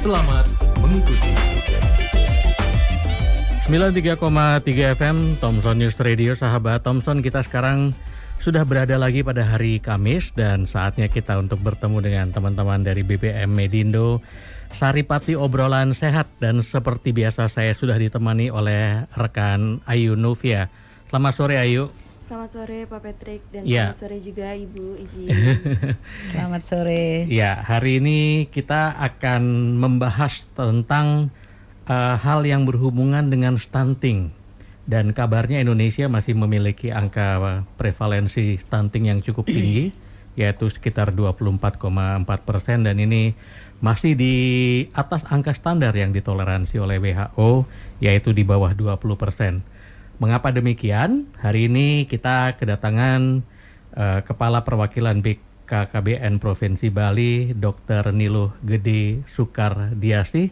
Selamat mengikuti. 93,3 FM Thomson News Radio. Sahabat Thomson, kita sekarang sudah berada lagi pada hari Kamis dan saatnya kita untuk bertemu dengan teman-teman dari BPM Medindo Saripati Obrolan Sehat. Dan seperti biasa saya sudah ditemani oleh rekan Ayu Novia. Selamat sore Ayu. Selamat sore Pak Patrick dan ya. Selamat sore juga Ibu Iji. Selamat sore. Ya, hari ini kita akan membahas tentang hal yang berhubungan dengan stunting. Dan kabarnya Indonesia masih memiliki angka prevalensi stunting yang cukup tinggi, yaitu sekitar 24,4%, dan ini masih di atas angka standar yang ditoleransi oleh WHO, yaitu di bawah 20%. Mengapa demikian? Hari ini kita kedatangan Kepala Perwakilan BKKBN Provinsi Bali, Dr. Niluh Gede Sukardiasih.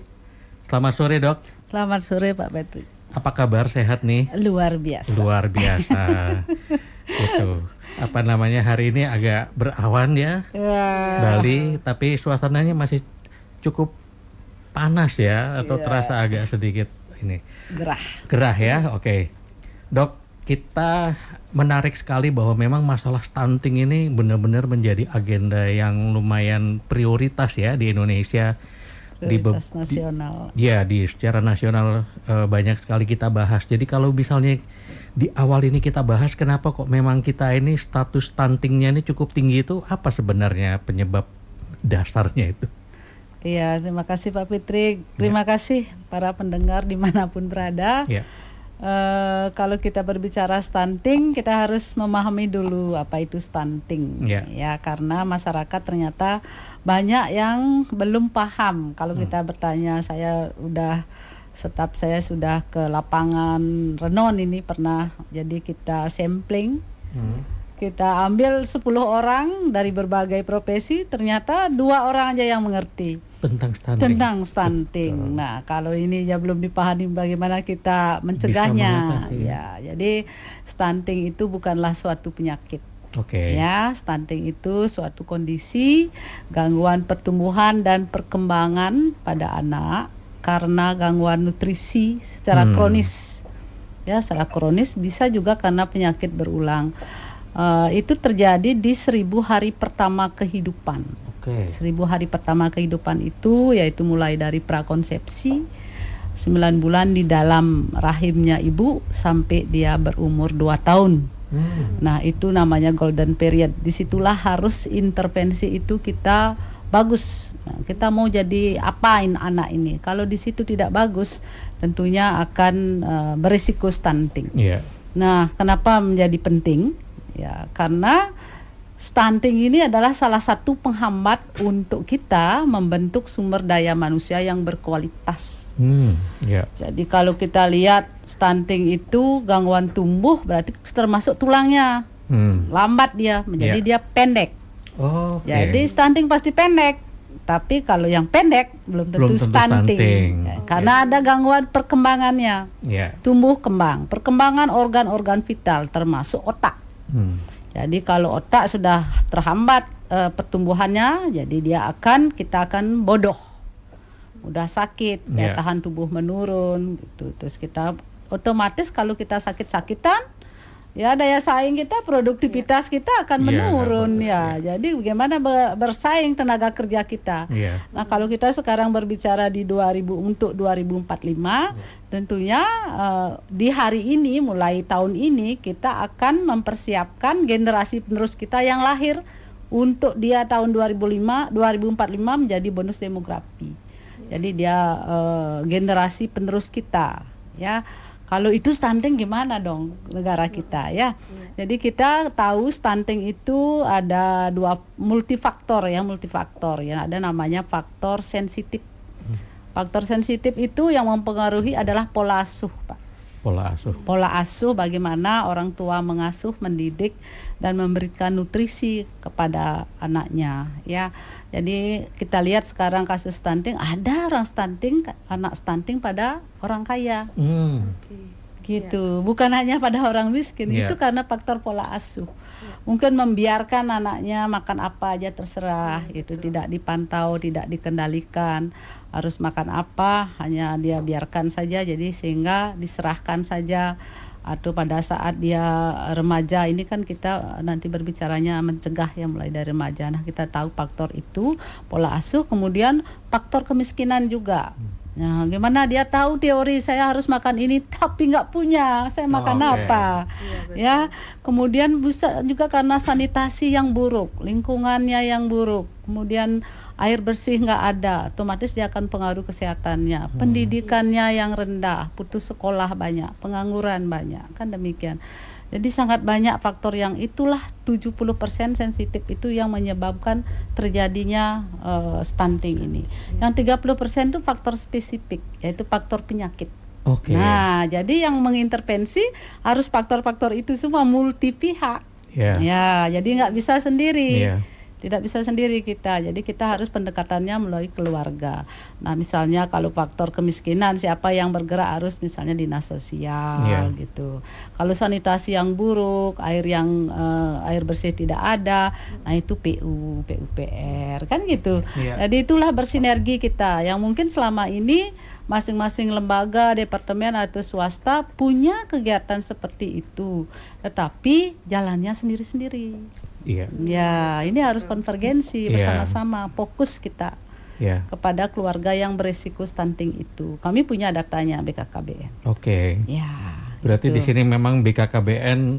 Selamat sore Dok. Selamat sore Pak Patrick. Apa kabar, sehat nih? Luar biasa. Luar biasa. Itu apa namanya, hari ini agak berawan ya, Bali, tapi suasananya masih cukup panas ya, atau terasa agak sedikit ini gerah ya. Oke. Dok, kita menarik sekali bahwa memang masalah stunting ini benar-benar menjadi agenda yang lumayan prioritas ya di Indonesia. Prioritas nasional. Di secara nasional banyak sekali kita bahas. Jadi kalau misalnya di awal ini kita bahas kenapa kok memang kita ini status stuntingnya ini cukup tinggi, itu apa sebenarnya penyebab dasarnya itu? Iya, terima kasih Pak Patrick. Terima kasih para pendengar dimanapun berada. Kalau kita berbicara stunting, kita harus memahami dulu apa itu stunting. Ya, karena masyarakat ternyata banyak yang belum paham. Kalau kita bertanya, saya sudah ke lapangan Renon ini pernah. Jadi kita sampling. Kita ambil 10 orang dari berbagai profesi, ternyata 2 orang aja yang mengerti tentang stunting. Nah, kalau ini ya belum dipahami bagaimana kita mencegahnya. Ya, jadi stunting itu bukanlah suatu penyakit. Ya, stunting itu suatu kondisi gangguan pertumbuhan dan perkembangan pada anak karena gangguan nutrisi secara kronis. Ya, secara kronis, bisa juga karena penyakit berulang. Itu terjadi di 1000 hari pertama kehidupan. 1000 hari pertama kehidupan itu yaitu mulai dari prakonsepsi, 9 bulan di dalam rahimnya ibu sampai dia berumur 2 tahun. Nah, itu namanya golden period. Disitulah harus intervensi itu kita bagus. Nah, kita mau jadi apain anak ini. Kalau di situ tidak bagus, tentunya akan berisiko stunting. Nah, kenapa menjadi penting? Ya, karena stunting ini adalah salah satu penghambat untuk kita membentuk sumber daya manusia yang berkualitas. Jadi kalau kita lihat stunting itu gangguan tumbuh, berarti termasuk tulangnya lambat dia, menjadi dia pendek. Jadi stunting pasti pendek. Tapi kalau yang pendek belum tentu stunting. Karena ada gangguan perkembangannya. Tumbuh kembang, perkembangan organ-organ vital termasuk otak. Jadi kalau otak sudah terhambat pertumbuhannya, jadi kita akan bodoh, mudah sakit, daya tahan tubuh menurun gitu. Terus kita otomatis kalau kita sakit-sakitan, ya daya saing kita, produktivitas kita akan menurun Jadi bagaimana bersaing tenaga kerja kita. Nah, kalau kita sekarang berbicara untuk 2045, tentunya di hari ini, mulai tahun ini kita akan mempersiapkan generasi penerus kita yang lahir untuk dia tahun 2045 menjadi bonus demografi. Jadi dia generasi penerus kita, ya. Kalau itu stunting gimana dong negara kita ya? Jadi kita tahu stunting itu ada multifaktor ya. Ada namanya faktor sensitif. Faktor sensitif itu yang mempengaruhi adalah pola asuh, Pak. Pola asuh bagaimana orang tua mengasuh, mendidik dan memberikan nutrisi kepada anaknya ya. Jadi kita lihat sekarang kasus stunting, ada anak stunting pada orang kaya. Gitu. Bukan hanya pada orang miskin, itu karena faktor pola asuh. mungkin membiarkan anaknya makan apa aja terserah, itu tidak dipantau, tidak dikendalikan, harus makan apa hanya dia biarkan saja, jadi sehingga diserahkan saja. Atau pada saat dia remaja, ini kan kita nanti berbicaranya mencegah yang mulai dari remaja. Nah, kita tahu faktor itu pola asuh, kemudian faktor kemiskinan juga. Nah, gimana dia tahu teori saya harus makan ini tapi nggak punya, saya makan apa? Ya, kemudian bisa juga karena sanitasi yang buruk, lingkungannya yang buruk, kemudian air bersih nggak ada, otomatis dia akan pengaruh kesehatannya, pendidikannya yang rendah, putus sekolah banyak, pengangguran banyak, kan demikian. Jadi sangat banyak faktor yang itulah 70% sensitif itu yang menyebabkan terjadinya stunting ini. Yang 30% itu faktor spesifik, yaitu faktor penyakit. Nah, jadi yang mengintervensi harus faktor-faktor itu semua multi pihak. Ya, jadi nggak bisa sendiri. Tidak bisa sendiri kita, jadi kita harus pendekatannya melalui keluarga. Nah, misalnya kalau faktor kemiskinan, siapa yang bergerak harus misalnya dinas sosial gitu. Kalau sanitasi yang buruk, air bersih tidak ada, nah itu PUPR kan gitu. Jadi itulah bersinergi kita, yang mungkin selama ini masing-masing lembaga, departemen atau swasta punya kegiatan seperti itu, tetapi jalannya sendiri-sendiri. Ya, ini harus konvergensi bersama-sama, fokus kita kepada keluarga yang berisiko stunting itu. Kami punya datanya BKKBN. Ya. Berarti di sini memang BKKBN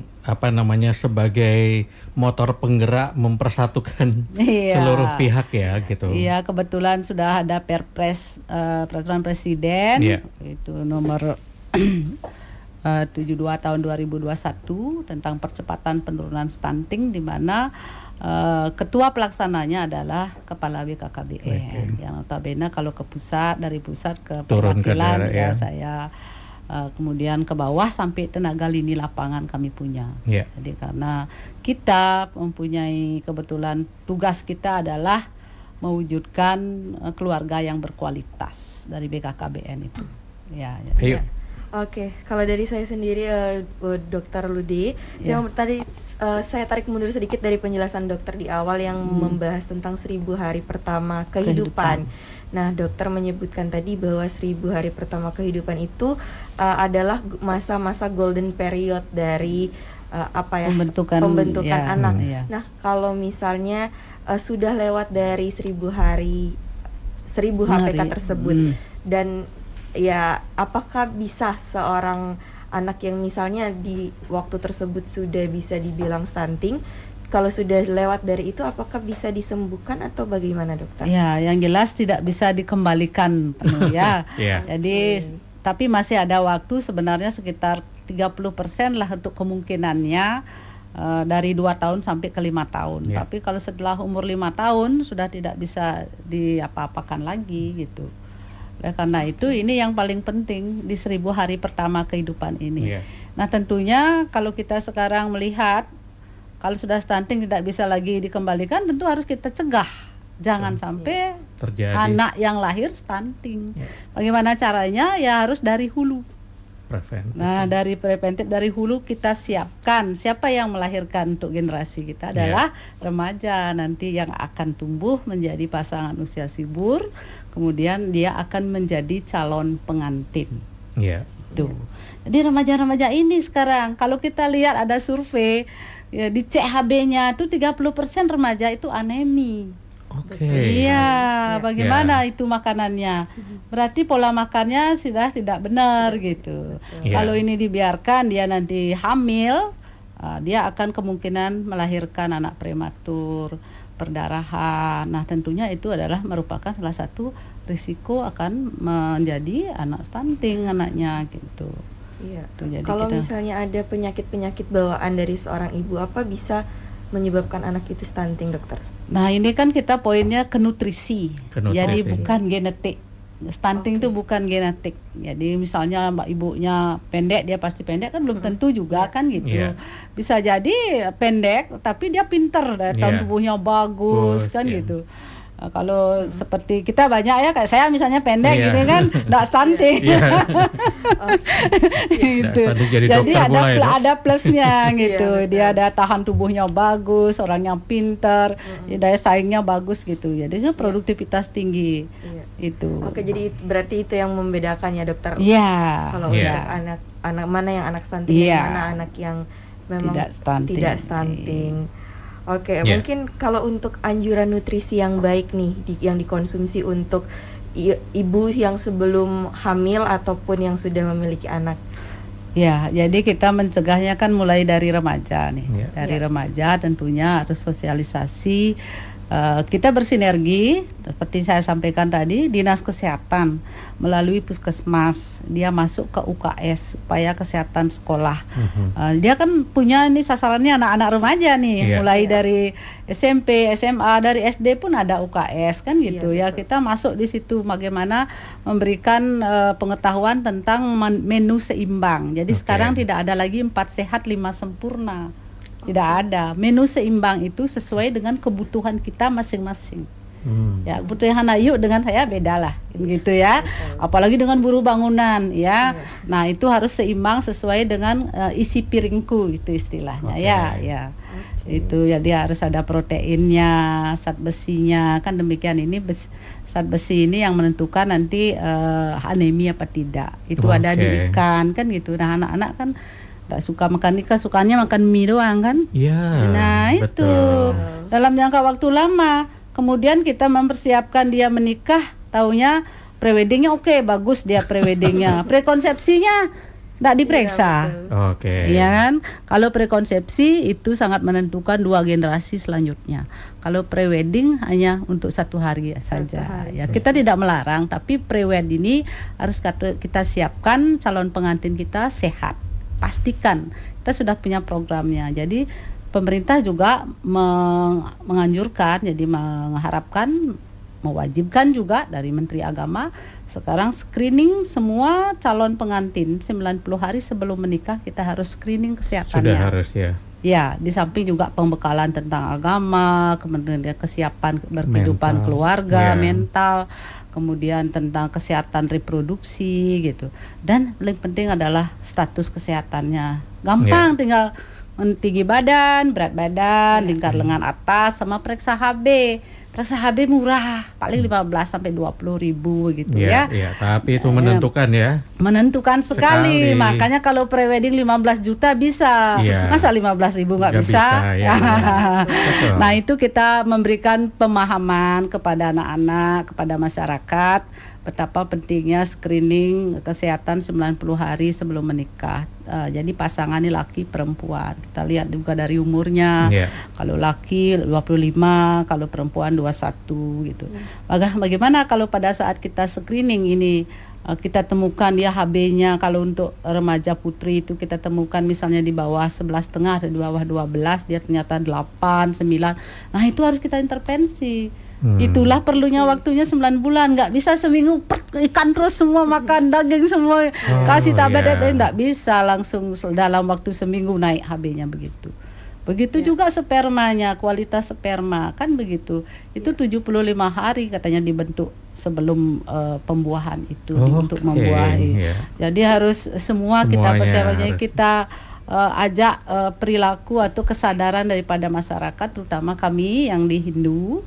sebagai motor penggerak mempersatukan seluruh pihak ya gitu. Iya, kebetulan sudah ada Perpres peraturan presiden itu nomor 72 tahun 2021 tentang percepatan penurunan stunting, di mana ketua pelaksananya adalah kepala BKKBN. Yang notabene kalau ke pusat, dari pusat ke perwakilan saya, kemudian ke bawah sampai tenaga lini lapangan kami punya. Jadi karena kita mempunyai kebetulan tugas kita adalah mewujudkan keluarga yang berkualitas dari BKKBN itu. Oke, kalau dari saya sendiri, Dokter Lude, saya tarik mundur sedikit dari penjelasan dokter di awal yang membahas tentang 1000 hari pertama kehidupan. Nah, dokter menyebutkan tadi bahwa 1000 hari pertama kehidupan itu adalah masa-masa golden period dari pembentukan anak. Nah, kalau misalnya sudah lewat dari 1000 HPK tersebut, dan ya, apakah bisa seorang anak yang misalnya di waktu tersebut sudah bisa dibilang stunting, kalau sudah lewat dari itu apakah bisa disembuhkan atau bagaimana, dokter? Ya, yang jelas tidak bisa dikembalikan penuh ya. Jadi tapi masih ada waktu, sebenarnya sekitar 30% lah untuk kemungkinannya dari 2 tahun sampai ke 5 tahun. Tapi kalau setelah umur 5 tahun sudah tidak bisa diapa-apakan lagi gitu. Karena itu ini yang paling penting di 1000 hari pertama kehidupan ini. Nah, tentunya kalau kita sekarang melihat kalau sudah stunting tidak bisa lagi dikembalikan, tentu harus kita cegah. Jangan sampai terjadi anak yang lahir stunting. Bagaimana caranya? Ya harus dari hulu. Nah, dari preventif, dari hulu kita siapkan. Siapa yang melahirkan untuk generasi kita adalah remaja nanti yang akan tumbuh menjadi pasangan usia subur, kemudian dia akan menjadi calon pengantin. Tuh. Jadi remaja-remaja ini sekarang kalau kita lihat ada survei di CHB-nya itu 30% remaja itu anemi. Bagaimana itu makanannya? Berarti pola makannya sudah tidak benar gitu. Kalau ini dibiarkan, dia nanti hamil, dia akan kemungkinan melahirkan anak prematur, perdarahan. Nah, tentunya itu adalah merupakan salah satu risiko akan menjadi anak stunting anaknya gitu. Jadi kalau misalnya ada penyakit-penyakit bawaan dari seorang ibu, apa bisa menyebabkan anak itu stunting, dokter? Nah, ini kan kita poinnya ke nutrisi. Jadi bukan genetik. Stunting itu bukan genetik. Jadi misalnya mbak ibunya pendek, dia pasti pendek kan belum tentu juga kan gitu. Bisa jadi pendek tapi dia pinter, tahun tubuhnya bagus kan gitu. Kalau seperti kita banyak ya, kayak saya misalnya pendek Iya. gini kan, nggak stunting. Iya. Gitu. Nggak stunting, jadi Jadi dokter mulai, Dok. ada plusnya gitu. Iya, Dia ada tahan tubuhnya bagus, orangnya pintar, daya saingnya bagus gitu. Jadi produktivitas tinggi. Iya. Itu. Oke, jadi berarti itu yang membedakan ya dokter. Iya. Kalau Iya. untuk anak mana yang anak stunting, Iya. mana anak yang memang Tidak stunting. Oke, Iya. mungkin kalau untuk anjuran nutrisi yang baik nih yang dikonsumsi untuk ibu yang sebelum hamil ataupun yang sudah memiliki anak. Ya, jadi kita mencegahnya kan mulai dari remaja nih. Iya. Dari Iya. remaja tentunya harus sosialisasi. Kita bersinergi seperti saya sampaikan tadi, dinas kesehatan melalui puskesmas dia masuk ke UKS supaya kesehatan sekolah. Dia kan punya ini sasarannya anak-anak remaja nih, Iya. mulai dari SMP, SMA, dari SD pun ada UKS kan gitu Iya, ya. betul. Kita masuk di situ bagaimana memberikan pengetahuan tentang menu seimbang. Jadi Oke. sekarang tidak ada lagi 4 sehat 5 sempurna. Tidak ada. Menu seimbang itu sesuai dengan kebutuhan kita masing-masing. Ya, kebutuhan Ayu dengan saya beda lah, gitu ya. Apalagi dengan buruh bangunan, ya. Nah, itu harus seimbang sesuai dengan isi piringku, itu istilahnya, Oke. ya. Itu ya, dia harus ada proteinnya, zat besinya, kan demikian. Ini zat besi ini yang menentukan nanti anemia apa tidak. Itu ada di Oke. ikan, kan gitu. Nah, anak-anak kan nggak suka makan ikan, sukanya makan mie doang kan. Iya. Nah itu betul. dalam jangka waktu lama. Kemudian kita mempersiapkan dia menikah, taunya preweddingnya oke, bagus dia preweddingnya. Prekonsepsinya nggak diperiksa. Oke. Iya kan? Kalau prekonsepsi itu sangat menentukan 2 generasi selanjutnya. Kalau prewedding hanya untuk 1 hari saja. hari. Ya, kita tidak melarang, tapi prewed ini harus kita siapkan calon pengantin kita sehat. Pastikan kita sudah punya programnya. Jadi pemerintah juga menganjurkan, jadi mengharapkan, mewajibkan juga dari Menteri Agama sekarang screening semua calon pengantin 90 hari sebelum menikah kita harus screening kesehatannya. Sudah harus ya. Ya, di samping juga pembekalan tentang agama, kemudian kesiapan berkehidupan Mental. keluarga, Ya. mental, kemudian tentang kesehatan reproduksi gitu. Dan paling penting adalah status kesehatannya. Gampang, tinggal tinggi badan, berat badan, lingkar lengan atas, sama periksa HB. Periksa HB murah, paling 15 sampai 20 ribu gitu Iya, ya. iya. Tapi itu menentukan ya. Menentukan sekali. Sekali. Makanya kalau prewedding 15 juta bisa. Iya. Masa 15 ribu nggak Nggak bisa? bisa, ya, Betul. Nah, itu kita memberikan pemahaman kepada anak-anak, kepada masyarakat betapa pentingnya screening kesehatan 90 hari sebelum menikah. Jadi pasangan ini laki perempuan. Kita lihat juga dari umurnya. Iya. Kalau laki 25, kalau perempuan 21 gitu. Bagaimana kalau pada saat kita screening ini kita temukan dia HB-nya, kalau untuk remaja putri itu kita temukan misalnya di bawah 11,5 atau di bawah 12, dia ternyata 8, 9. Nah, itu harus kita intervensi. Itulah perlunya waktunya 9 bulan. Nggak bisa seminggu ikan terus semua, makan daging semua, kasih tablet, nggak bisa langsung dalam waktu seminggu naik HB-nya begitu. Begitu juga spermanya, kualitas sperma kan begitu. Itu 75 hari katanya dibentuk sebelum pembuahan itu untuk membuahi. Jadi harus semua kita Semuanya persiapannya harus. kita ajak perilaku atau kesadaran daripada masyarakat, terutama kami yang di Hindu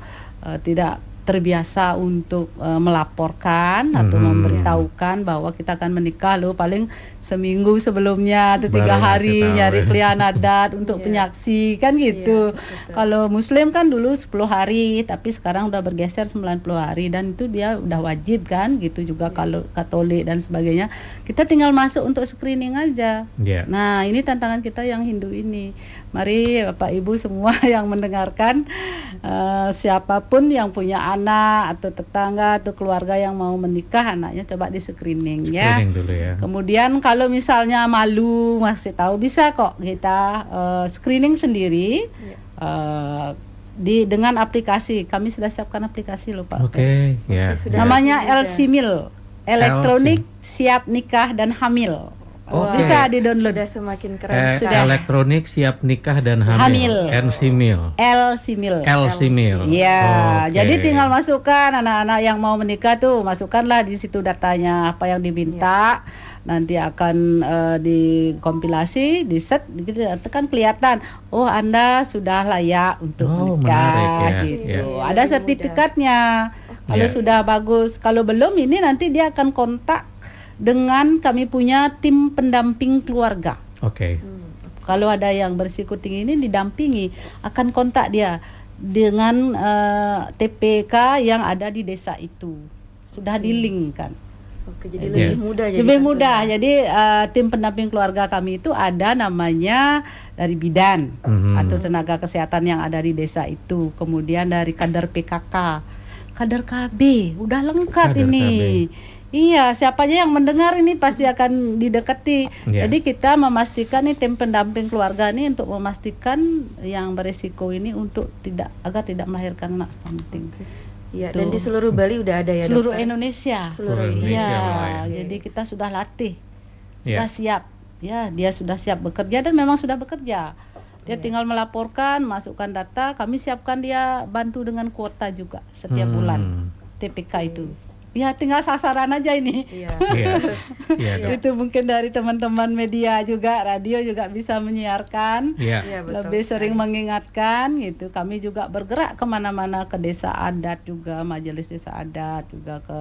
tidak terbiasa untuk melaporkan atau memberitahukan bahwa kita akan menikah loh, paling seminggu sebelumnya atau 3 Baru hari ngasih tahu, nyari ya. klien adat untuk penyaksi kan gitu. Kalau Muslim kan dulu 10 hari, tapi sekarang udah bergeser 90 hari dan itu dia udah wajib kan gitu juga. Kalau Katolik dan sebagainya kita tinggal masuk untuk screening aja. Iya. Nah, ini tantangan kita yang Hindu ini. Mari Bapak Ibu semua yang mendengarkan, siapapun yang punya anak atau tetangga atau keluarga yang mau menikah, anaknya coba di screening ya. Screening dulu ya. Kemudian kalau misalnya malu masih tahu, bisa kok kita screening sendiri dengan aplikasi. Kami sudah siapkan aplikasi loh Pak. Oke, ya. Sudah. Namanya Sudah. LCMIL, elektronik siap nikah dan hamil. Oke. Bisa di-download. Sudah semakin keren. Sudah. Elektronik siap nikah dan Hamil. N-Simil. L-Simil. L-Simil. Ya, Oke. jadi tinggal masukkan anak-anak yang mau menikah tuh, masukkanlah di situ datanya apa yang diminta. Nanti akan dikompilasi, di-set, gitu, kan kelihatan. Oh, Anda sudah layak untuk Oh, menikah, menarik ya, gitu. ya. Ada Lebih sertifikatnya. Kalau Ya. sudah bagus, kalau belum ini nanti dia akan kontak dengan kami punya tim pendamping keluarga. Oke. Kalau ada yang berisiko tinggi ini didampingi, akan kontak dia dengan TPK yang ada di desa itu. Sudah di-link kan. Oke, jadi Iya. lebih mudah. Lebih mudah. Jadi tim pendamping keluarga kami itu ada namanya dari bidan atau tenaga kesehatan yang ada di desa itu. Kemudian dari kader PKK, kader KB, udah lengkap Kader ini. Iya, siapa aja yang mendengar ini pasti akan didekati. Iya. Jadi kita memastikan nih tim pendamping keluarga ini untuk memastikan yang beresiko ini untuk agar tidak melahirkan anak stunting. Iya, Tuh. dan di seluruh Bali udah ada ya, Seluruh dokter? Indonesia. Seluruh Indonesia. Iya, lah ya. jadi kita sudah latih, Ya. sudah siap. Ya, dia sudah siap bekerja dan memang sudah bekerja. Dia tinggal melaporkan, masukkan data, kami siapkan dia bantu dengan kuota juga setiap bulan TPK itu. Ya, tinggal sasaran aja ini. Iya. Iya. Iya, Dok. Itu mungkin dari teman-teman media juga, radio juga bisa menyiarkan. Iya. Iya, betul. Lebih sering mengingatkan gitu. Kami juga bergerak kemana-mana, ke desa adat juga, majelis desa adat juga, ke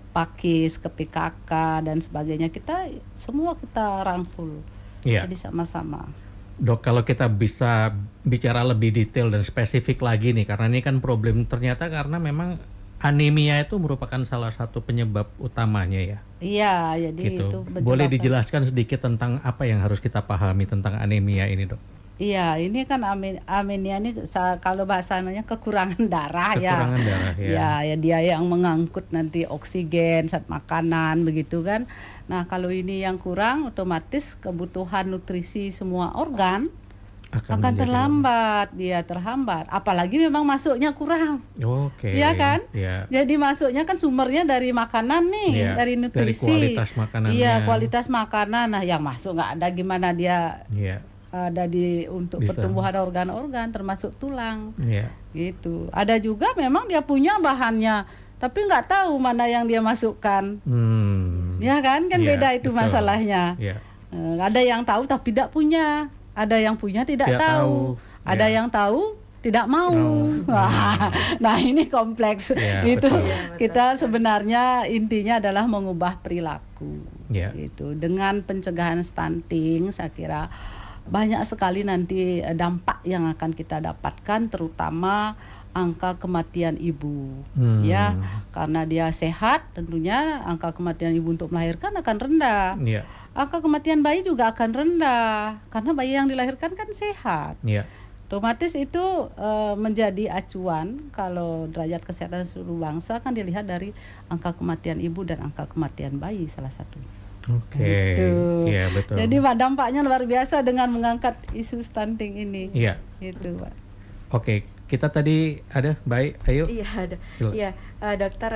Pakis, ke PKK dan sebagainya. Kita semua kita rangkul. Iya. Jadi sama-sama. Dok, kalau kita bisa bicara lebih detail dan spesifik lagi nih, karena ini kan problem ternyata karena memang anemia itu merupakan salah satu penyebab utamanya ya. Iya, jadi Gitu. itu Boleh penyebabnya. dijelaskan sedikit tentang apa yang harus kita pahami tentang anemia ini, Dok? Iya, ini kan anemia ini kalau bahasanya kekurangan darah ya. Kekurangan darah ya. Ya, dia yang mengangkut nanti oksigen saat makanan begitu kan. Nah, kalau ini yang kurang, otomatis kebutuhan nutrisi semua organ akan menjadi- terlambat, dia terhambat. Apalagi memang masuknya kurang. Oke. Iya kan? Iya. Jadi masuknya kan sumbernya dari makanan nih, Iya, dari dari nutrisi. kualitas makanannya. Iya, kualitas makanan. Nah, yang masuk nggak ada gimana dia Iya. ada untuk Bisa. pertumbuhan organ-organ termasuk tulang. Iya. Gitu. Ada juga memang dia punya bahannya, tapi nggak tahu mana yang dia masukkan. Ya kan? Kan Iya, beda itu betul. masalahnya. Iya. Ada yang tahu tapi tidak punya. Ada yang punya tidak Tidak tahu. tahu. Ada Ya. yang tahu tidak mau. Mau. Wah, nah ini kompleks. Ya, Itu betul. kita sebenarnya intinya adalah mengubah perilaku. Ya. Gitu. Dengan pencegahan stunting, saya kira banyak sekali nanti dampak yang akan kita dapatkan, terutama angka kematian ibu. Ya, karena dia sehat, tentunya angka kematian ibu untuk melahirkan akan rendah. Iya. Angka kematian bayi juga akan rendah karena bayi yang dilahirkan kan sehat. Iya. Otomatis itu menjadi acuan kalau derajat kesehatan seluruh bangsa kan dilihat dari angka kematian ibu dan angka kematian bayi salah satu. Oke. Gitu. Iya, betul. Jadi Pak, dampaknya luar biasa dengan mengangkat isu stunting ini. Iya. Gitu, Pak. Oke, kita tadi ada, baik, ayo. Iya, ada. Silakan. Iya, dokter,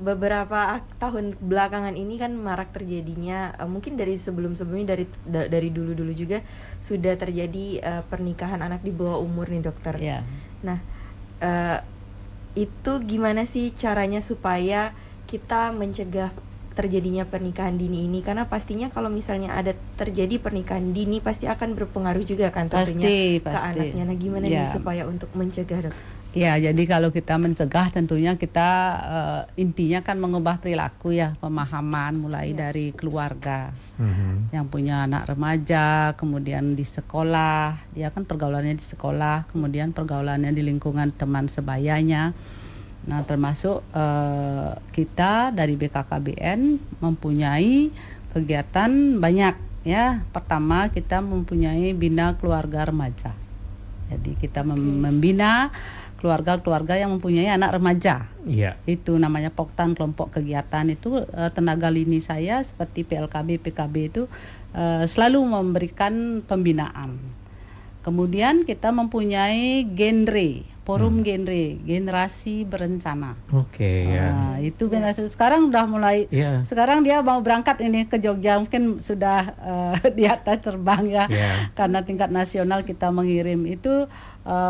beberapa tahun belakangan ini kan marak terjadinya, mungkin dari sebelum-sebelumnya, dari dulu-dulu juga sudah terjadi pernikahan anak di bawah umur nih, dokter. Ya. Nah, itu gimana sih caranya supaya kita mencegah terjadinya pernikahan dini ini? Karena pastinya kalau misalnya ada terjadi pernikahan dini pasti akan berpengaruh juga kan tentunya ke Pasti. anaknya. Nah, gimana Ya. nih supaya untuk mencegah, dok? Ya, jadi kalau kita mencegah tentunya kita intinya kan mengubah perilaku ya, pemahaman mulai dari keluarga. Yang punya anak remaja, kemudian di sekolah, dia kan pergaulannya di sekolah, kemudian pergaulannya di lingkungan teman sebayanya. Nah, termasuk kita dari BKKBN mempunyai kegiatan banyak ya. Pertama, kita mempunyai bina keluarga remaja. Jadi kita membina keluarga-keluarga yang mempunyai anak remaja. Iya. Itu namanya Poktan, kelompok kegiatan itu. Tenaga lini saya seperti PLKB, PKB itu selalu memberikan pembinaan. Kemudian kita mempunyai genre forum generasi berencana. Oke, ya. Nah, itu sekarang udah mulai. Iya. Sekarang dia mau berangkat ini ke Jogja, mungkin sudah di atas terbang ya. Iya. Karena tingkat nasional kita mengirim itu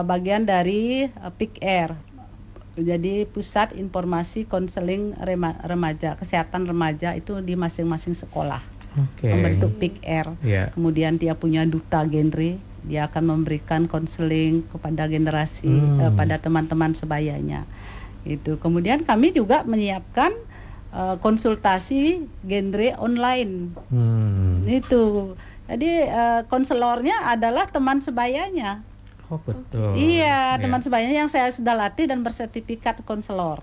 bagian dari PIK-R. Jadi Pusat Informasi Konseling Remaja, Kesehatan Remaja itu di masing-masing sekolah. Oke. Membentuk PIK-R. Iya. Kemudian dia punya duta genre, dia akan memberikan konseling kepada generasi, pada teman-teman sebayanya. Itu. Kemudian kami juga menyiapkan konsultasi genre online. Itu. Jadi konselornya adalah teman sebayanya. Oh, betul. Iya, Ya. teman sebayanya yang saya sudah latih dan bersertifikat konselor.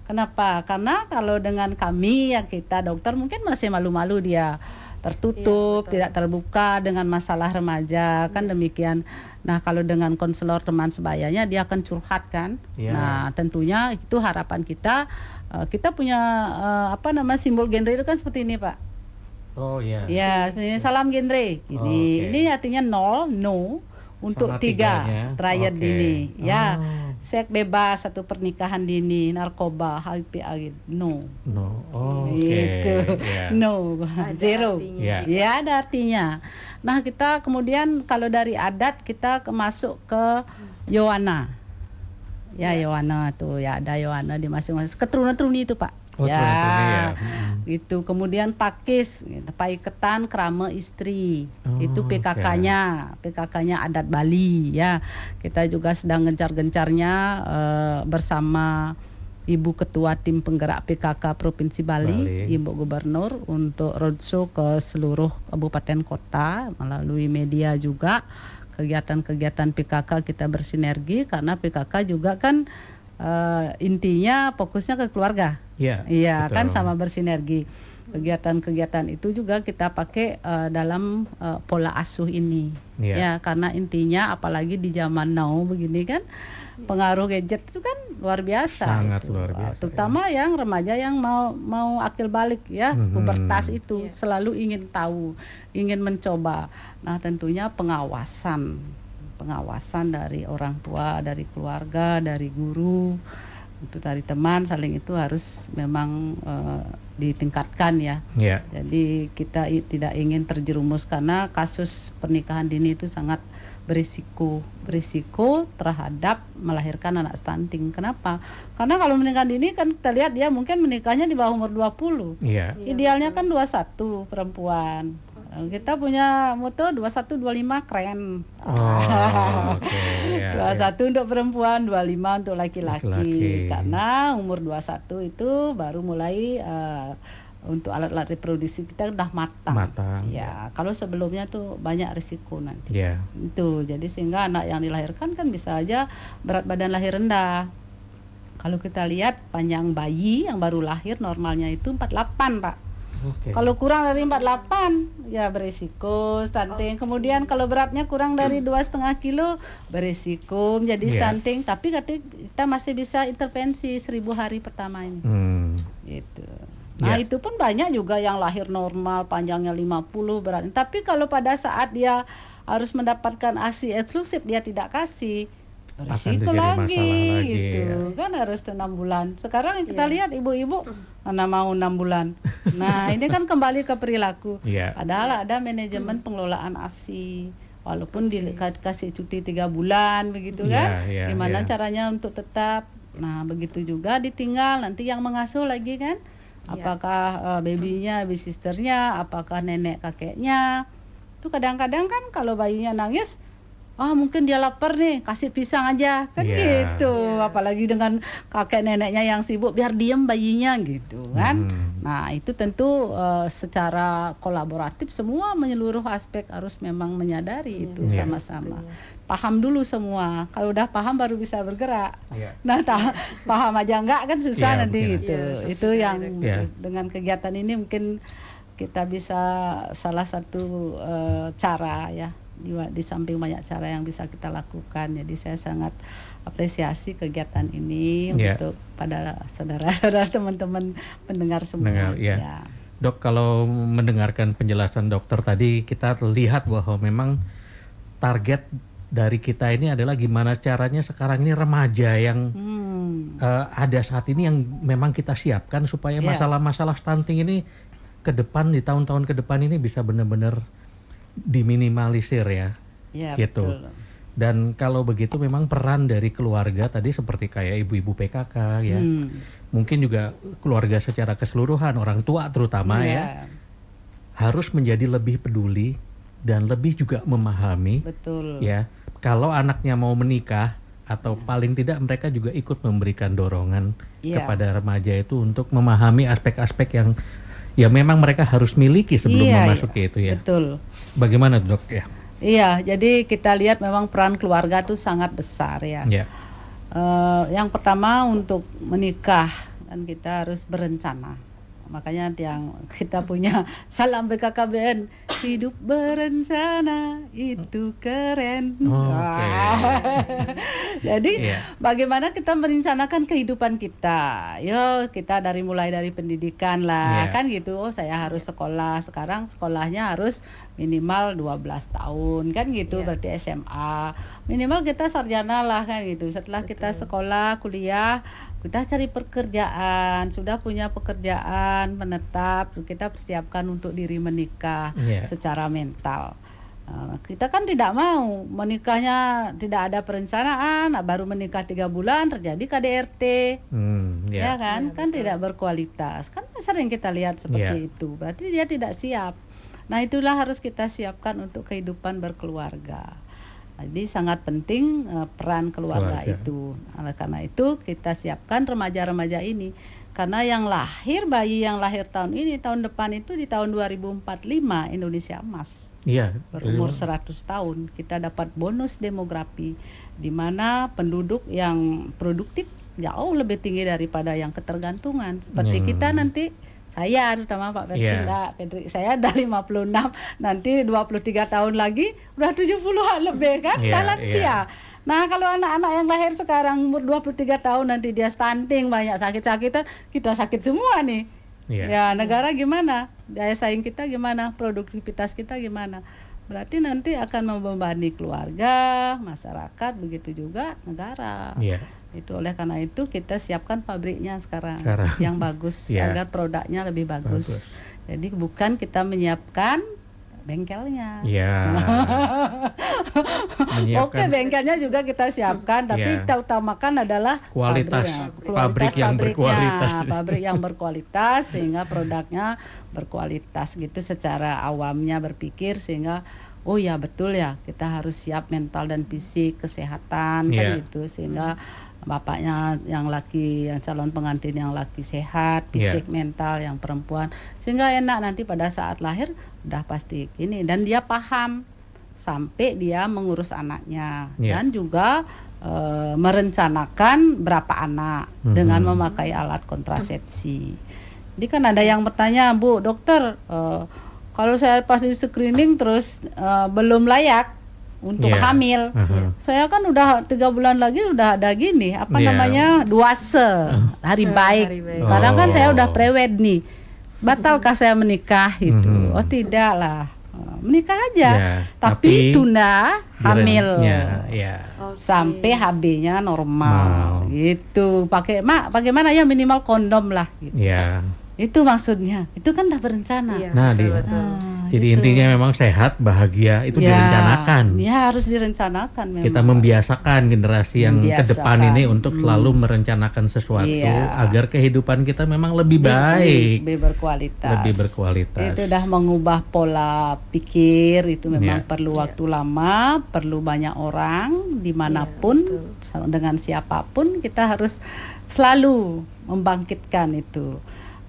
Kenapa? Karena kalau dengan kami yang kita dokter mungkin masih malu-malu, dia tertutup, tidak terbuka dengan masalah remaja, kan demikian. Nah, kalau dengan konselor teman sebayanya dia akan curhat kan. Ya. Nah, tentunya itu harapan kita. Kita punya simbol genre itu kan seperti ini, Pak. Oh, iya. Ya, seperti ini, salam genre. Ini Oke. ini artinya nol, no. Untuk Sama 3 tiganya. triad Oke. dini, ya, Oh. seks bebas, satu pernikahan dini, narkoba, HIV AIDS, no, No. Oh, oke. itu, Ya. no, Ada zero, artinya. Ya. ya ada artinya. Nah kita kemudian kalau dari adat kita masuk ke Yowana, ya Yowana tuh ya ada Yowana di masing-masing keturunan-keturunan itu Pak. Oh, turunan-turunnya ya. Itu kemudian pakis, paiketan krama istri, Oh, itu PKK-nya, PKK-nya adat Bali ya. Kita juga sedang gencar-gencarnya bersama Ibu Ketua Tim Penggerak PKK Provinsi Bali, Ibu Gubernur untuk roadshow ke seluruh kabupaten kota melalui media juga. Kegiatan-kegiatan PKK kita bersinergi karena PKK juga kan intinya fokusnya ke keluarga. Iya. Iya, betul. kan sama bersinergi. Kegiatan-kegiatan itu juga kita pakai dalam pola asuh ini. Iya. Ya, karena intinya apalagi di zaman now begini kan pengaruh gadget itu kan luar biasa. Sangat itu. luar biasa, Terutama yang remaja yang mau akil balik ya, pubertas itu selalu ingin tahu, ingin mencoba. Nah, tentunya pengawasan dari orang tua, dari keluarga, dari guru, itu dari teman, saling itu harus memang ditingkatkan ya. Iya. Jadi kita tidak ingin terjerumus karena kasus pernikahan dini itu sangat berisiko terhadap melahirkan anak stunting. Kenapa? Karena kalau menikah dini kan kita lihat dia mungkin menikahnya di bawah umur 20. Iya. Idealnya kan 21 perempuan. Kita punya moto 21 25 keren. Oh, oke. Ya, 21 untuk perempuan, 25 untuk Laki-laki. laki-laki. Karena umur 21 itu baru mulai untuk alat-alat reproduksi kita udah matang. Ya, kalau sebelumnya tuh banyak risiko nanti. Iya. Itu. Jadi sehingga anak yang dilahirkan kan bisa aja berat badan lahir rendah. Kalau kita lihat panjang bayi yang baru lahir normalnya itu 48, Pak. Oke. Kalau kurang dari 48 ya berisiko stunting. Kemudian kalau beratnya kurang dari 2,5 kilo berisiko menjadi stunting. Tapi kita masih bisa intervensi 1000 hari pertama ini. Gitu. Nah itu pun banyak juga yang lahir normal panjangnya 50 berat. Tapi kalau pada saat dia harus mendapatkan ASI eksklusif dia tidak kasih, berisiko lagi gitu kan, harus 6 bulan. Sekarang kita lihat ibu-ibu mana mau 6 bulan. Nah ini kan kembali ke perilaku. Padahal ada manajemen pengelolaan ASI, walaupun dikasih cuti 3 bulan begitu kan. Gimana caranya untuk tetap. Nah begitu juga ditinggal nanti yang mengasuh lagi kan. Apakah babynya, baby sisternya, apakah nenek kakeknya. Itu kadang-kadang kan kalau bayinya nangis, mungkin dia lapar nih, kasih pisang aja kan gitu. Apalagi dengan kakek neneknya yang sibuk, biar diem bayinya gitu kan. Nah itu tentu secara kolaboratif semua menyeluruh aspek harus memang menyadari itu sama-sama. Paham dulu semua. Kalau udah paham baru bisa bergerak. Nah paham aja enggak kan susah nanti gitu. Itu yang dengan kegiatan ini mungkin kita bisa salah satu cara ya. Di samping banyak cara yang bisa kita lakukan. Jadi saya sangat apresiasi kegiatan ini untuk pada saudara-saudara teman-teman pendengar semua. Ya. Dok, kalau mendengarkan penjelasan dokter tadi kita lihat bahwa memang target dari kita ini adalah gimana caranya sekarang ini remaja yang ada saat ini yang memang kita siapkan supaya masalah-masalah stunting ini ke depan, di tahun-tahun ke depan ini bisa benar-benar diminimalisir ya, gitu. Betul. Dan kalau begitu memang peran dari keluarga tadi seperti kayak ibu-ibu PKK ya, mungkin juga keluarga secara keseluruhan, orang tua terutama ya, harus menjadi lebih peduli dan lebih juga memahami. Betul. Ya, kalau anaknya mau menikah atau paling tidak mereka juga ikut memberikan dorongan kepada remaja itu untuk memahami aspek-aspek yang ya memang mereka harus miliki sebelum memasuki itu ya. Betul. Bagaimana Dok ya? Iya, jadi kita lihat memang peran keluarga itu sangat besar ya. Yang pertama untuk menikah kan kita harus berencana. Makanya yang kita punya salam BKKBN, hidup berencana itu keren. Jadi bagaimana kita merencanakan kehidupan kita? Yo, kita mulai dari pendidikan lah, kan gitu. Oh, saya harus sekolah. Sekarang sekolahnya harus minimal 12 tahun, kan gitu. Berarti SMA. Minimal kita sarjana lah, kan gitu. Setelah kita sekolah, kuliah, kita cari pekerjaan, sudah punya pekerjaan menetap, kita persiapkan untuk diri menikah secara mental. Kita kan tidak mau menikahnya tidak ada perencanaan, baru menikah 3 bulan terjadi KDRT, ya kan, kan tidak berkualitas. Kan sering kita lihat seperti itu. Berarti dia tidak siap. Nah, itulah harus kita siapkan untuk kehidupan berkeluarga. Jadi sangat penting peran keluarga itu. Oleh karena itu kita siapkan remaja-remaja ini. Karena yang lahir, bayi yang lahir tahun ini, tahun depan itu di tahun 2045 Indonesia emas. Iya. Berumur 100 tahun kita dapat bonus demografi di mana penduduk yang produktif jauh lebih tinggi daripada yang ketergantungan. Seperti kita nanti, saya terutama Pak Pedri, saya udah 56, nanti 23 tahun lagi udah 70-an lebih kan, lansia. Nah, kalau anak-anak yang lahir sekarang umur 23 tahun nanti dia stunting, banyak sakit-sakitan, kita sakit semua nih. Ya, negara gimana? Daya saing kita gimana? Produktivitas kita gimana? Berarti nanti akan membebani keluarga, masyarakat, begitu juga negara. Itu oleh karena itu kita siapkan pabriknya sekarang yang bagus agar produknya lebih bagus. Jadi bukan kita menyiapkan bengkelnya. Oke, bengkelnya juga kita siapkan, tapi kita utamakan adalah kualitas pabrik yang berkualitas. Pabrik yang berkualitas sehingga produknya berkualitas gitu, secara awamnya berpikir sehingga oh ya betul ya, kita harus siap mental dan fisik, kesehatan kan gitu, sehingga bapaknya yang laki, yang calon pengantin yang laki sehat, fisik, mental, yang perempuan, sehingga enak nanti pada saat lahir udah pasti ini, dan dia paham sampai dia mengurus anaknya dan juga merencanakan berapa anak dengan memakai alat kontrasepsi. Jadi kan ada yang bertanya, Bu dokter, kalau saya pas di screening terus belum layak untuk hamil, saya kan udah 3 bulan lagi udah ada gini, namanya duase, hari baik. Kadang kan saya udah prewed nih, batalkah saya menikah itu? Oh tidak lah, menikah aja, tapi tunda hamil sampai HB-nya normal gitu. Bagaimana ya, minimal kondom lah gitu. Itu maksudnya, itu kan udah berencana. Jadi intinya memang sehat, bahagia itu direncanakan. Ya harus direncanakan memang. Kita membiasakan generasi yang ke depan ini untuk selalu merencanakan sesuatu agar kehidupan kita memang lebih baik, lebih berkualitas. Itu udah mengubah pola pikir, itu memang perlu waktu lama, perlu banyak orang dimanapun, dengan siapapun kita harus selalu membangkitkan itu.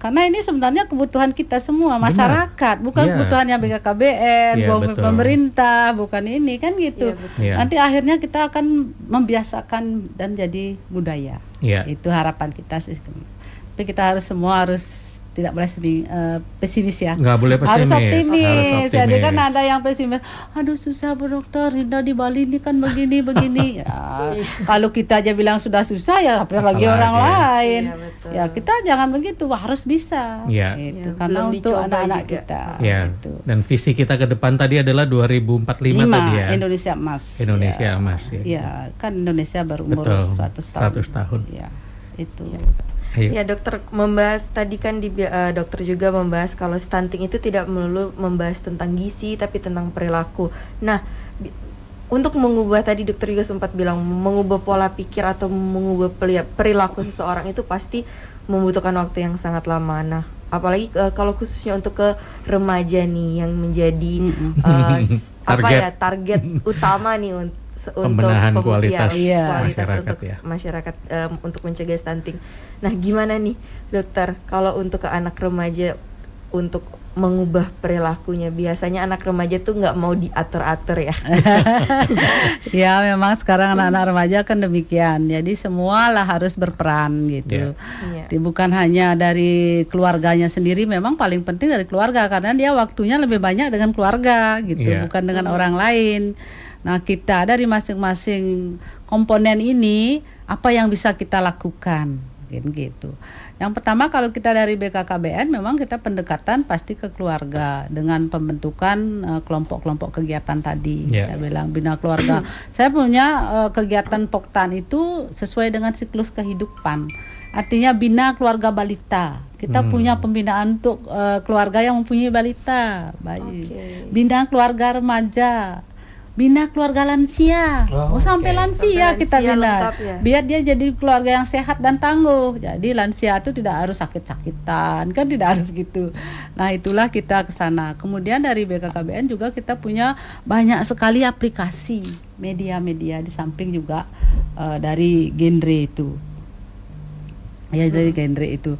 Karena ini sebenarnya kebutuhan kita semua, masyarakat, bukan kebutuhannya BKKBN, pemerintah, bukan ini kan gitu. Nanti akhirnya kita akan membiasakan dan jadi budaya. Itu harapan kita sih. Tapi kita semua harus tidak boleh pesimis ya. Nggak boleh Harus pesimis. optimis. Harus Jadi optimis. kan ada yang pesimis. Aduh susah Bu Dokter, Rinda di Bali ini kan begini. Ya, kalau kita aja bilang sudah susah ya apalagi orang lain. Iya, betul. Ya kita jangan begitu, harus bisa. Iya. Ya, Gitu. Karena belum untuk dicoba anak-anak juga. kita. Ya. Gitu. Dan visi kita ke depan tadi adalah 2045 tadi ya. Indonesia Emas. Indonesia ya. Emas, ya. Ya, kan Indonesia berumur Betul, 100 tahun. 100 tahun. Ya, itu. Ayo. Ya dokter membahas tadi kan dokter juga membahas kalau stunting itu tidak melulu membahas tentang gizi tapi tentang perilaku. Nah, untuk mengubah tadi dokter juga sempat bilang mengubah pola pikir atau mengubah perilaku seseorang itu pasti membutuhkan waktu yang sangat lama. Nah, apalagi kalau khususnya untuk ke remaja nih yang menjadi target utama nih untuk Pembenahan kualitas masyarakat masyarakat untuk ya. masyarakat untuk mencegah stunting. Nah, gimana nih dokter kalau untuk ke anak remaja untuk mengubah perilakunya? Biasanya anak remaja tuh nggak mau diatur-atur ya. Ya memang sekarang anak-anak remaja kan demikian. Jadi semualah harus berperan gitu. Iya. Bukan hanya dari keluarganya sendiri, memang paling penting dari keluarga karena dia waktunya lebih banyak dengan keluarga gitu, Iya. bukan dengan orang lain. Nah, kita dari masing-masing komponen ini apa yang bisa kita lakukan gitu. Yang pertama kalau kita dari BKKBN memang kita pendekatan pasti ke keluarga dengan pembentukan kelompok-kelompok kegiatan tadi. Kita bilang bina keluarga. Saya punya kegiatan Poktan itu sesuai dengan siklus kehidupan. Artinya bina keluarga balita. Kita punya pembinaan untuk keluarga yang mempunyai balita, bayi. Bina keluarga remaja. Bina keluarga lansia, sampai lansia Sampai kita lansia bina, lengkap ya? biar dia jadi keluarga yang sehat dan tangguh. Jadi lansia itu tidak harus sakit-sakitan, kan tidak harus gitu. Nah itulah kita ke sana. Kemudian dari BKKBN juga kita punya banyak sekali aplikasi media-media di samping juga dari genre itu. Ya dari genre itu.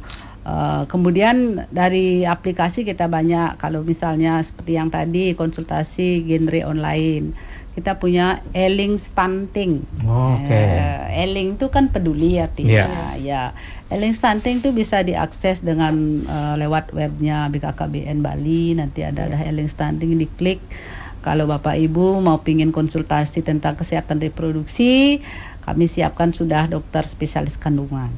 Kemudian dari aplikasi kita banyak, kalau misalnya seperti yang tadi konsultasi genre online, kita punya Eling Stunting. Eling itu kan peduli artinya. Ya, Eling Stunting itu bisa diakses dengan lewat webnya BKKBN Bali. Nanti ada Eling Stunting, diklik. Kalau Bapak Ibu mau pingin konsultasi tentang kesehatan reproduksi, kami siapkan sudah dokter spesialis kandungan.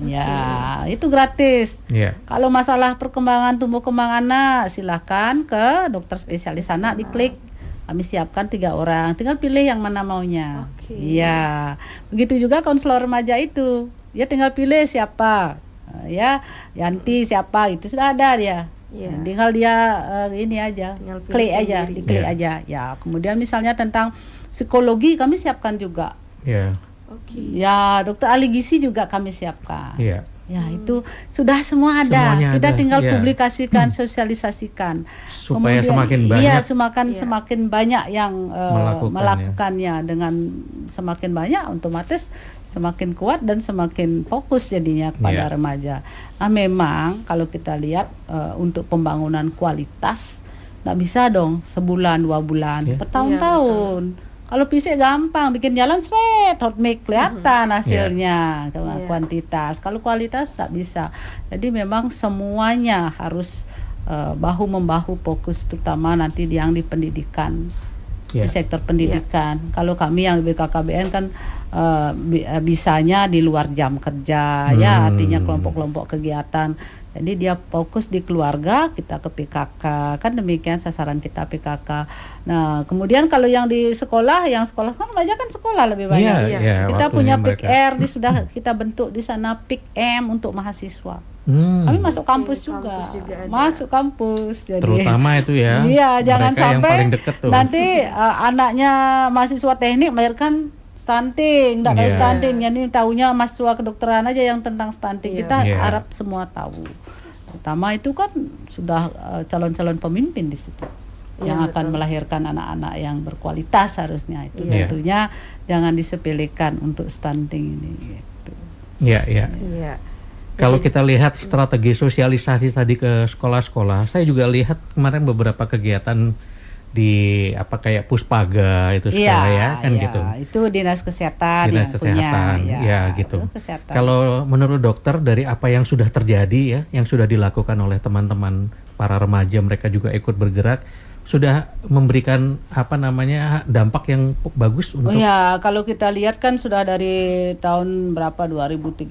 Ya, itu gratis. Kalau masalah perkembangan tumbuh kembang anak, silahkan ke dokter spesialis anak, diklik. Kami siapkan 3 orang, tinggal pilih yang mana maunya. Ya, begitu juga konselor remaja itu, dia tinggal pilih siapa, ya, Yanti siapa, itu sudah ada dia. Tinggal dia ini aja, klik aja, diklik aja. Ya, kemudian misalnya tentang psikologi kami siapkan juga. Ya, dokter ahli gizi juga kami siapkan. Ya, itu sudah semua ada. Semuanya kita ada. tinggal publikasikan, sosialisasikan. Supaya kemudian, semakin banyak. Iya, semakin banyak yang melakukannya. Dengan semakin banyak, otomatis semakin kuat dan semakin fokus jadinya kepada remaja. Nah, memang kalau kita lihat untuk pembangunan kualitas, nggak bisa dong sebulan 2 bulan, bertahun-tahun. Kalau fisik gampang, bikin jalan hot make kelihatan hasilnya, kuantitas. Kalau kualitas tak bisa. Jadi memang semuanya harus bahu membahu fokus, terutama nanti yang di pendidikan, di sektor pendidikan. Kalau kami yang di BKKBN kan bisanya di luar jam kerja, ya artinya kelompok-kelompok kegiatan. Jadi dia fokus di keluarga, kita ke PKK, kan demikian sasaran kita PKK. Nah, kemudian kalau yang di sekolah, yang sekolah kan remaja kan sekolah lebih banyak. Kita punya PIK-R, sudah kita bentuk di sana PIK-M untuk mahasiswa. Kami masuk kampus juga masuk kampus. Jadi terutama itu ya. Iya, jangan sampai nanti anaknya mahasiswa teknik melahirkan stunting, tidak tahu stunting. Jadi tahunya mahasiswa kedokteran aja yang tentang stunting. Kita harap semua tahu. Pertama itu kan sudah calon-calon pemimpin di situ yang akan melahirkan anak-anak yang berkualitas harusnya itu. Tentunya jangan disepelekan untuk stunting ini. Gitu. Kalau kita lihat strategi sosialisasi tadi ke sekolah-sekolah, saya juga lihat kemarin beberapa kegiatan di apa kayak Puspaga itu sekolah ya kan gitu. Itu dinas kesehatan Dinas yang kesehatan, punya. ya gitu. Kesehatan. Kalau menurut dokter dari apa yang sudah terjadi ya, yang sudah dilakukan oleh teman-teman para remaja, mereka juga ikut bergerak, sudah memberikan apa namanya dampak yang bagus untuk. Oh ya, kalau kita lihat kan sudah dari tahun berapa 2013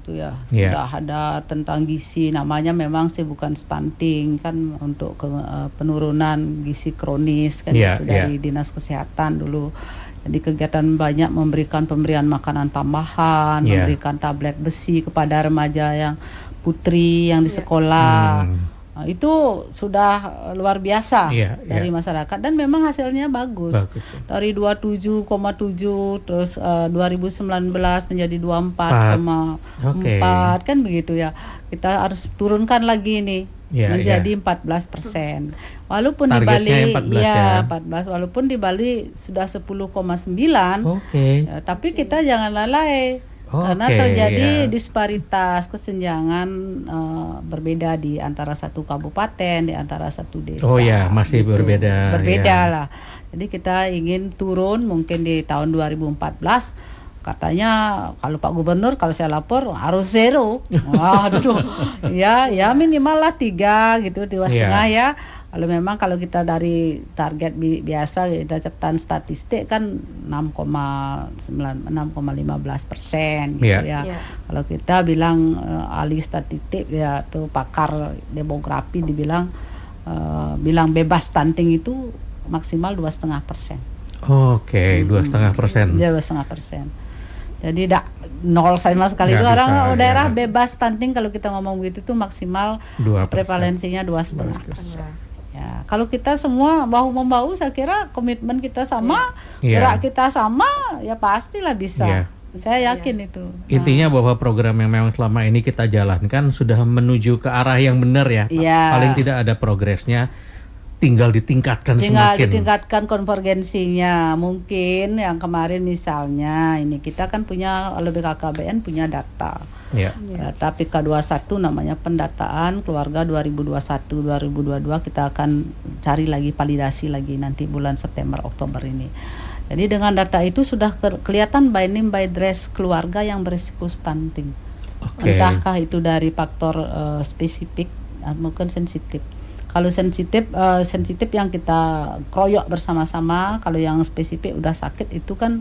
itu ya, sudah ada tentang gizi, namanya memang sih bukan stunting kan, untuk penurunan gizi kronis kan, itu dari dinas kesehatan dulu. Jadi kegiatan banyak memberikan pemberian makanan tambahan, memberikan tablet besi kepada remaja yang putri yang di sekolah. Nah, itu sudah luar biasa dari masyarakat dan memang hasilnya bagus. Dari 27,7 terus 2019 menjadi 24,4 kan begitu ya. Kita harus turunkan lagi nih menjadi 14%. Walaupun di Bali 14 walaupun di Bali sudah 10,9. Tapi kita jangan lalai. Karena terjadi disparitas, kesenjangan berbeda di antara satu kabupaten, di antara satu desa. Masih gitu. Berbeda lah. Jadi kita ingin turun mungkin di tahun 2014. Katanya kalau Pak Gubernur, kalau saya lapor harus 0. Waduh, ya minimal lah 3 gitu, 2,5 ya. Kalau kita dari target biasa catatan statistik kan 6,15% gitu Kalau kita bilang ahli statistik ya tuh pakar demografi dibilang bilang bebas stunting itu maksimal 2,5%. 2,5%. Ya 2,5%. Jadi nol sama sekali itu orang daerah bebas stunting kalau kita ngomong gitu tuh maksimal prevalensinya 2,5%. Ya, kalau kita semua bahu-membahu, saya kira komitmen kita sama, gerak kita sama, ya pastilah bisa. Saya yakin itu. Intinya bahwa program yang memang selama ini kita jalankan sudah menuju ke arah yang benar ya. Paling tidak ada progresnya. Tinggal ditingkatkan konvergensinya. Mungkin yang kemarin misalnya ini kita kan punya BKKBN punya data. Data PK21 namanya pendataan keluarga 2021-2022, kita akan cari lagi validasi lagi nanti bulan September Oktober ini. Jadi dengan data itu sudah kelihatan by name by address keluarga yang berisiko stunting. Entahkah itu dari faktor spesifik maupun sensitif. Kalau sensitif yang kita kroyok bersama-sama, kalau yang spesifik udah sakit itu kan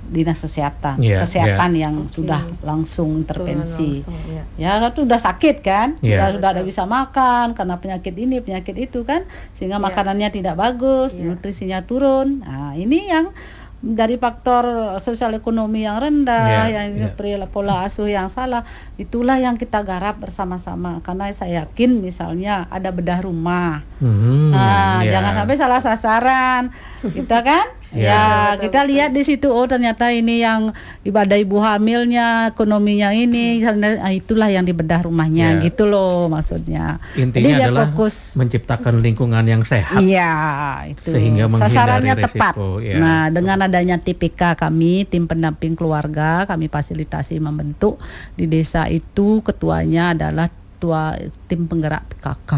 dinas kesehatan yang sudah langsung intervensi. Itu udah sakit kan, sudah ada bisa makan karena penyakit ini penyakit itu kan, sehingga makanannya tidak bagus, nutrisinya turun. Nah ini yang dari faktor sosial ekonomi yang rendah, yang pola asuh yang salah, itulah yang kita garap bersama-sama. Karena saya yakin misalnya ada bedah rumah, jangan sampai salah sasaran, kita kan. Kita lihat di situ, ternyata ini yang ibadah ibu hamilnya, ekonominya ini, itulah yang di bedah rumahnya, gitu loh maksudnya. Intinya jadi adalah fokus menciptakan lingkungan yang sehat. Itu. Sehingga sasarannya resiko, tepat. Nah, dengan adanya TPK kami, tim pendamping keluarga, kami fasilitasi membentuk di desa itu, ketuanya adalah ketua tim penggerak PKK.